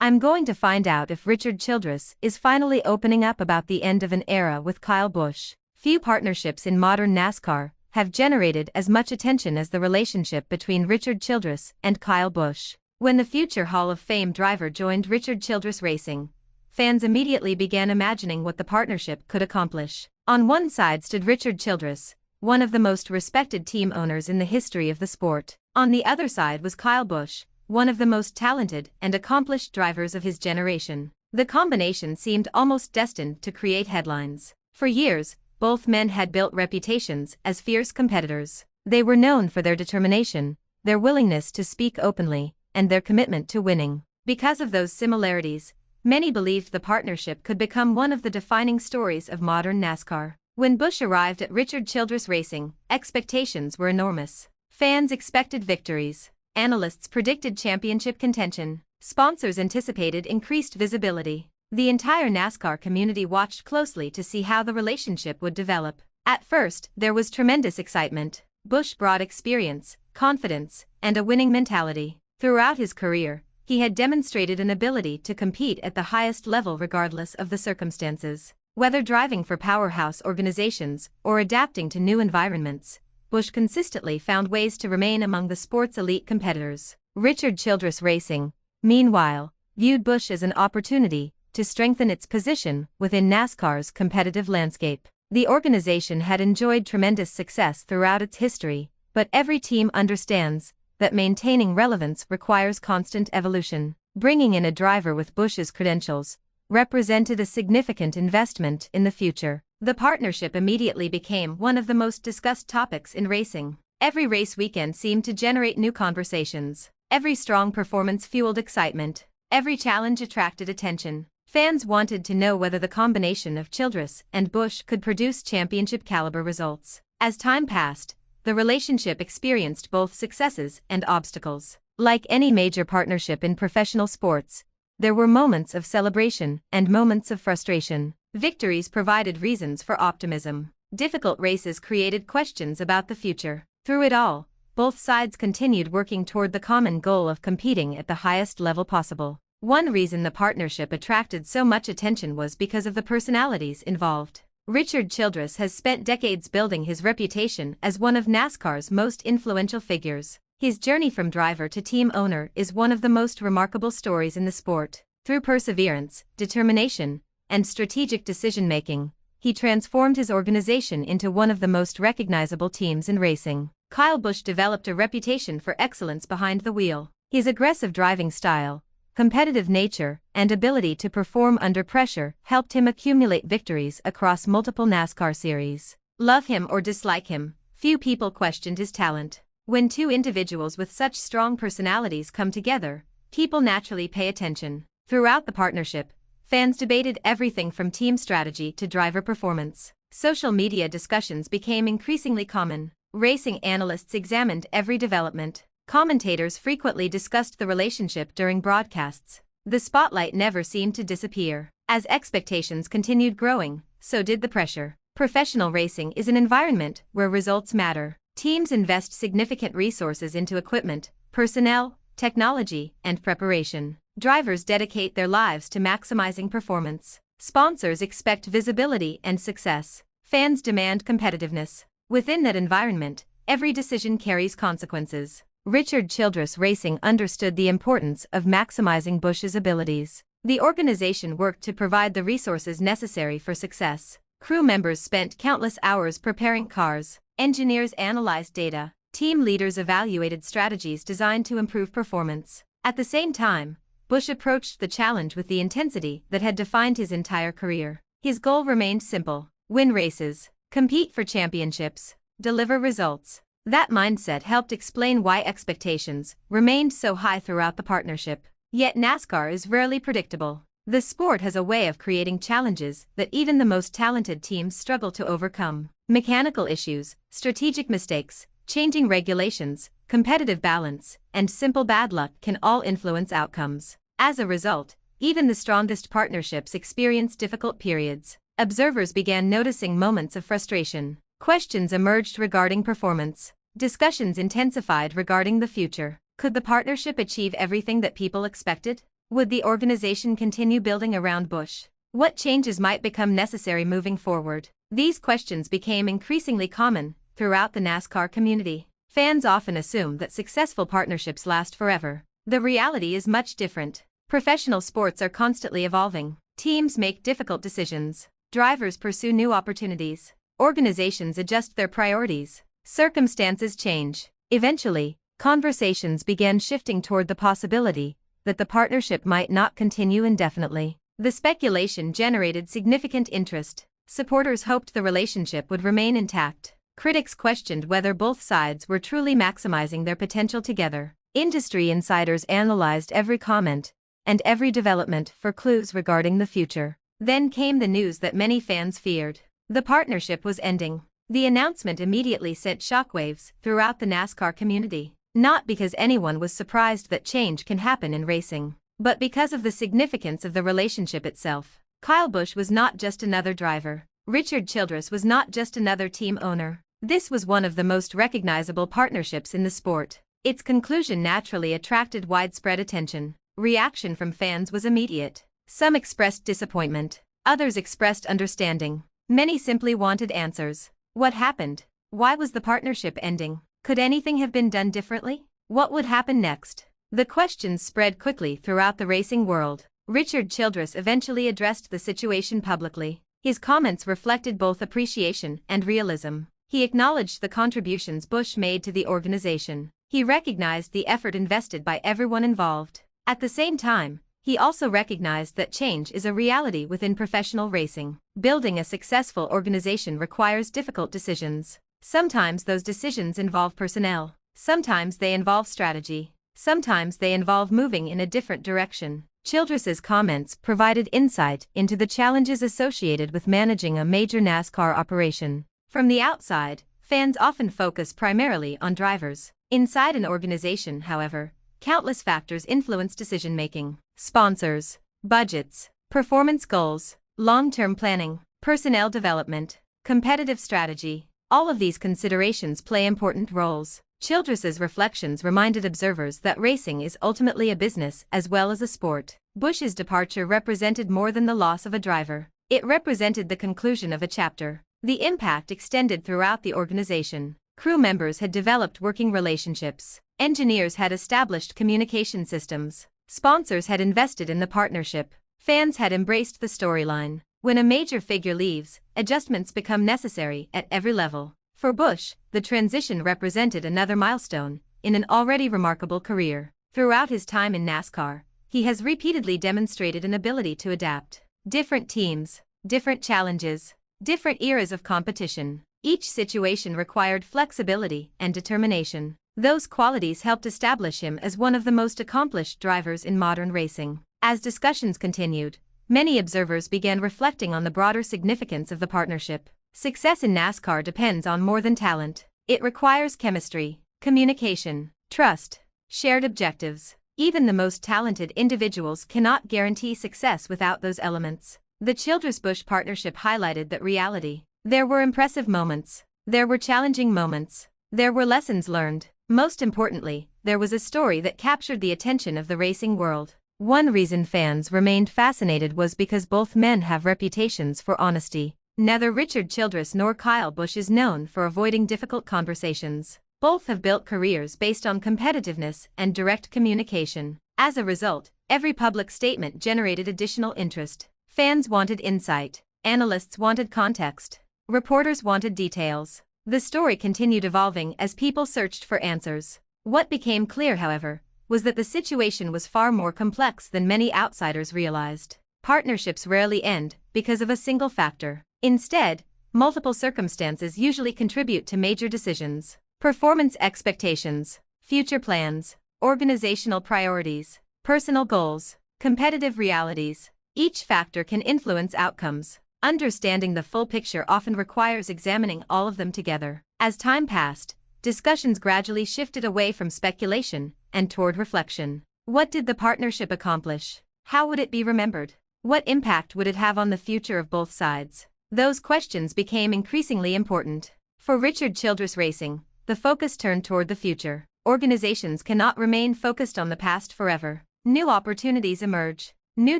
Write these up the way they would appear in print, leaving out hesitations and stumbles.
I'm going to find out if Richard Childress is finally opening up about the end of an era with Kyle Busch. Few partnerships in modern NASCAR have generated as much attention as the relationship between Richard Childress and Kyle Busch. When the future Hall of Fame driver joined Richard Childress Racing, fans immediately began imagining what the partnership could accomplish. On one side stood Richard Childress, one of the most respected team owners in the history of the sport. On the other side was Kyle Busch, one of the most talented and accomplished drivers of his generation. The combination seemed almost destined to create headlines. For years, both men had built reputations as fierce competitors. They were known for their determination, their willingness to speak openly, and their commitment to winning. Because of those similarities, many believed the partnership could become one of the defining stories of modern NASCAR. When Busch arrived at Richard Childress Racing, expectations were enormous. Fans expected victories. Analysts predicted championship contention. Sponsors anticipated increased visibility. The entire NASCAR community watched closely to see how the relationship would develop. At first, there was tremendous excitement. Busch brought experience, confidence, and a winning mentality. Throughout his career, he had demonstrated an ability to compete at the highest level regardless of the circumstances. Whether driving for powerhouse organizations or adapting to new environments, Busch consistently found ways to remain among the sport's elite competitors. Richard Childress Racing, meanwhile, viewed Busch as an opportunity to strengthen its position within NASCAR's competitive landscape. The organization had enjoyed tremendous success throughout its history, but every team understands that maintaining relevance requires constant evolution. Bringing in a driver with Busch's credentials represented a significant investment in the future. The partnership immediately became one of the most discussed topics in racing. Every race weekend seemed to generate new conversations. Every strong performance fueled excitement. Every challenge attracted attention. Fans wanted to know whether the combination of Childress and Busch could produce championship-caliber results. As time passed, the relationship experienced both successes and obstacles. Like any major partnership in professional sports, there were moments of celebration and moments of frustration. Victories provided reasons for optimism. Difficult races created questions about the future. Through it all, both sides continued working toward the common goal of competing at the highest level possible. One reason the partnership attracted so much attention was because of the personalities involved. Richard Childress has spent decades building his reputation as one of NASCAR's most influential figures. His journey from driver to team owner is one of the most remarkable stories in the sport. Through perseverance, determination, and strategic decision-making, he transformed his organization into one of the most recognizable teams in racing. Kyle Busch developed a reputation for excellence behind the wheel. His aggressive driving style, competitive nature, and ability to perform under pressure helped him accumulate victories across multiple NASCAR series. Love him or dislike him, few people questioned his talent. When two individuals with such strong personalities come together, people naturally pay attention. Throughout the partnership, fans debated everything from team strategy to driver performance. Social media discussions became increasingly common. Racing analysts examined every development. Commentators frequently discussed the relationship during broadcasts. The spotlight never seemed to disappear. As expectations continued growing, so did the pressure. Professional racing is an environment where results matter. Teams invest significant resources into equipment, personnel, technology, and preparation. Drivers dedicate their lives to maximizing performance. Sponsors expect visibility and success. Fans demand competitiveness. Within that environment, every decision carries consequences. Richard Childress Racing understood the importance of maximizing Busch's abilities. The organization worked to provide the resources necessary for success. Crew members spent countless hours preparing cars. Engineers analyzed data. Team leaders evaluated strategies designed to improve performance. At the same time, Busch approached the challenge with the intensity that had defined his entire career. His goal remained simple: win races, compete for championships, deliver results. That mindset helped explain why expectations remained so high throughout the partnership. Yet NASCAR is rarely predictable. The sport has a way of creating challenges that even the most talented teams struggle to overcome. Mechanical issues, strategic mistakes, changing regulations, competitive balance, and simple bad luck can all influence outcomes. As a result, even the strongest partnerships experience difficult periods. Observers began noticing moments of frustration. Questions emerged regarding performance. Discussions intensified regarding the future. Could the partnership achieve everything that people expected? Would the organization continue building around Busch? What changes might become necessary moving forward? These questions became increasingly common throughout the NASCAR community. Fans often assume that successful partnerships last forever. The reality is much different. Professional sports are constantly evolving. Teams make difficult decisions. Drivers pursue new opportunities. Organizations adjust their priorities. Circumstances change. Eventually, conversations began shifting toward the possibility that the partnership might not continue indefinitely. The speculation generated significant interest. Supporters hoped the relationship would remain intact. Critics questioned whether both sides were truly maximizing their potential together. Industry insiders analyzed every comment and every development for clues regarding the future. Then came the news that many fans feared. The partnership was ending. The announcement immediately sent shockwaves throughout the NASCAR community. Not because anyone was surprised that change can happen in racing, but because of the significance of the relationship itself. Kyle Busch was not just another driver. Richard Childress was not just another team owner. This was one of the most recognizable partnerships in the sport. Its conclusion naturally attracted widespread attention. Reaction from fans was immediate. Some expressed disappointment. Others expressed understanding. Many simply wanted answers. What happened? Why was the partnership ending? Could anything have been done differently? What would happen next? The questions spread quickly throughout the racing world. Richard Childress eventually addressed the situation publicly. His comments reflected both appreciation and realism. He acknowledged the contributions Busch made to the organization. He recognized the effort invested by everyone involved. At the same time, he also recognized that change is a reality within professional racing. Building a successful organization requires difficult decisions. Sometimes those decisions involve personnel. Sometimes they involve strategy. Sometimes they involve moving in a different direction. Childress's comments provided insight into the challenges associated with managing a major NASCAR operation. From the outside, fans often focus primarily on drivers. Inside an organization, however, countless factors influence decision-making. Sponsors, budgets, performance goals, long-term planning, personnel development, competitive strategy. All of these considerations play important roles. Childress's reflections reminded observers that racing is ultimately a business as well as a sport. Busch's departure represented more than the loss of a driver. It represented the conclusion of a chapter. The impact extended throughout the organization. Crew members had developed working relationships. Engineers had established communication systems. Sponsors had invested in the partnership. Fans had embraced the storyline. When a major figure leaves, adjustments become necessary at every level. For Busch, the transition represented another milestone in an already remarkable career. Throughout his time in NASCAR, he has repeatedly demonstrated an ability to adapt. Different teams, different challenges, different eras of competition. Each situation required flexibility and determination. Those qualities helped establish him as one of the most accomplished drivers in modern racing. As discussions continued, many observers began reflecting on the broader significance of the partnership. Success in NASCAR depends on more than talent. It requires chemistry, communication, trust, shared objectives. Even the most talented individuals cannot guarantee success without those elements. The Childress-Busch partnership highlighted that reality. There were impressive moments. There were challenging moments. There were lessons learned. Most importantly, there was a story that captured the attention of the racing world. One reason fans remained fascinated was because both men have reputations for honesty. Neither Richard Childress nor Kyle Busch is known for avoiding difficult conversations. Both have built careers based on competitiveness and direct communication. As a result, every public statement generated additional interest. Fans wanted insight. Analysts wanted context. Reporters wanted details. The story continued evolving as people searched for answers. What became clear, however, was that the situation was far more complex than many outsiders realized. Partnerships rarely end because of a single factor. Instead, multiple circumstances usually contribute to major decisions. Performance expectations, future plans, organizational priorities, personal goals, competitive realities. Each factor can influence outcomes. Understanding the full picture often requires examining all of them together. As time passed, discussions gradually shifted away from speculation and toward reflection. What did the partnership accomplish? How would it be remembered? What impact would it have on the future of both sides? Those questions became increasingly important. For Richard Childress Racing, the focus turned toward the future. Organizations cannot remain focused on the past forever. new opportunities emerge, new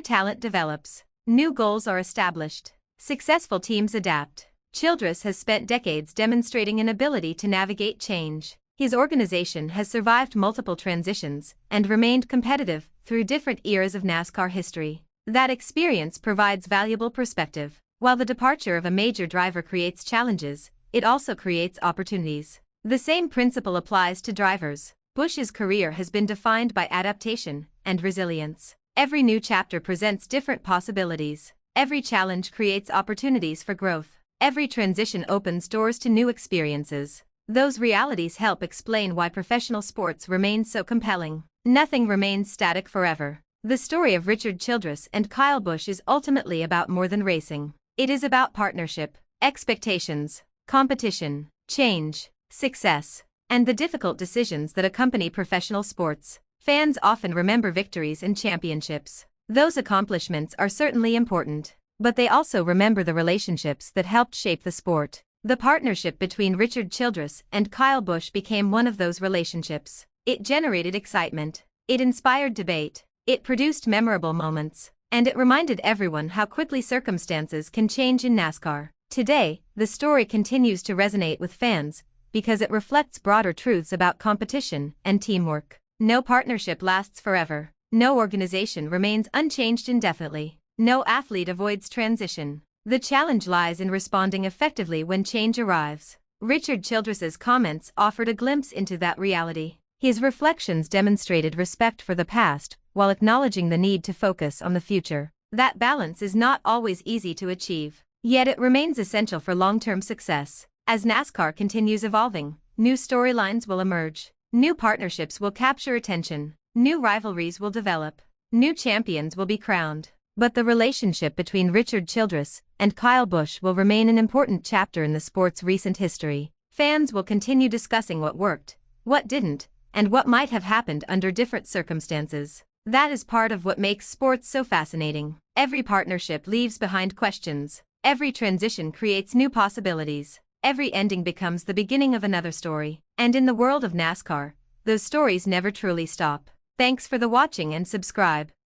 talent develops, new goals are established, successful teams adapt. Childress has spent decades demonstrating an ability to navigate change. His organization has survived multiple transitions and remained competitive through different eras of NASCAR history. That experience provides valuable perspective. While the departure of a major driver creates challenges, it also creates opportunities. The same principle applies to drivers. Busch's career has been defined by adaptation and resilience. Every new chapter presents different possibilities. Every challenge creates opportunities for growth. Every transition opens doors to new experiences. Those realities help explain why professional sports remain so compelling. Nothing remains static forever. The story of Richard Childress and Kyle Busch is ultimately about more than racing. It is about partnership, expectations, competition, change, success, and the difficult decisions that accompany professional sports. Fans often remember victories and championships. Those accomplishments are certainly important, but they also remember the relationships that helped shape the sport. The partnership between Richard Childress and Kyle Busch became one of those relationships. It generated excitement, it inspired debate, it produced memorable moments, and it reminded everyone how quickly circumstances can change in NASCAR. Today, the story continues to resonate with fans because it reflects broader truths about competition and teamwork. No partnership lasts forever. No organization remains unchanged indefinitely. No athlete avoids transition. The challenge lies in responding effectively when change arrives. Richard Childress's comments offered a glimpse into that reality. His reflections demonstrated respect for the past while acknowledging the need to focus on the future. That balance is not always easy to achieve, yet it remains essential for long-term success. As NASCAR continues evolving, new storylines will emerge, new partnerships will capture attention, new rivalries will develop, new champions will be crowned. But the relationship between Richard Childress and Kyle Busch will remain an important chapter in the sport's recent history. Fans will continue discussing what worked, what didn't, and what might have happened under different circumstances. That is part of what makes sports so fascinating. Every partnership leaves behind questions. Every transition creates new possibilities. Every ending becomes the beginning of another story. And in the world of NASCAR, those stories never truly stop. Thanks for the watching and subscribe.